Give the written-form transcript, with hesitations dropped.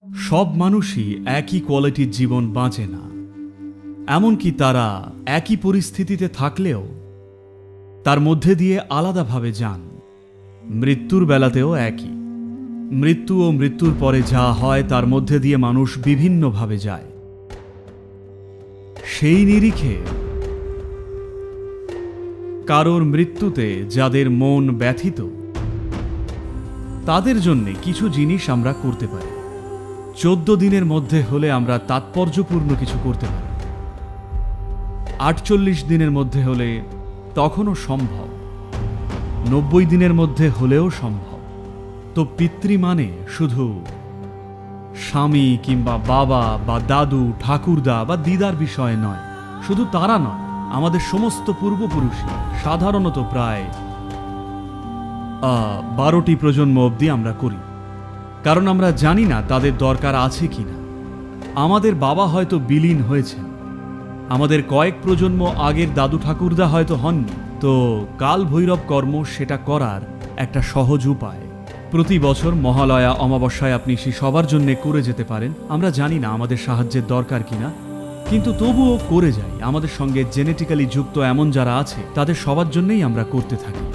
সব মানুষই একই কোয়ালিটির জীবন বাঁচে না। এমনকি তারা একই পরিস্থিতিতে থাকলেও তার মধ্যে দিয়ে আলাদাভাবে যান। মৃত্যুর বেলাতেও একই। মৃত্যু ও মৃত্যুর পরে যা হয় তার মধ্যে দিয়ে মানুষ বিভিন্নভাবে যায়। সেই নিরিখে কারোর মৃত্যুতে যাদের মন ব্যথিত, তাদের জন্য কিছু জিনিস আমরা করতে পারি। 14 দিনের মধ্যে হলে আমরা তাৎপর্যপূর্ণ কিছু করতে পারি। 48 দিনের মধ্যে হলে তখনও সম্ভব, 90 দিনের মধ্যে হলেও সম্ভব। তো পিতৃ মানে শুধু স্বামী কিংবা বাবা বা দাদু, ঠাকুরদা বা দিদার বিষয় নয়। শুধু তারা নয়, আমাদের সমস্ত পূর্বপুরুষই সাধারণত প্রায় 12টি প্রজন্ম অবধি আমরা করি, কারণ আমরা জানি না তাদের দরকার আছে কিনা। আমাদের বাবা হয়তো বিলীন হয়েছেন, আমাদের কয়েক প্রজন্ম আগের দাদু ঠাকুরদা হয়তো হননি। তো কাল ভৈরব কর্ম সেটা করার একটা সহজ উপায়। প্রতি বছর মহালয়া অমাবস্যায় আপনি সে সবার জন্য করে যেতে পারেন। আমরা জানি না আমাদের সাহায্যের দরকার কিনা, কিন্তু তবুও করে যাই। আমাদের সঙ্গে জেনেটিক্যালি যুক্ত এমন যারা আছে তাদের সবার জন্যই আমরা করতে থাকি।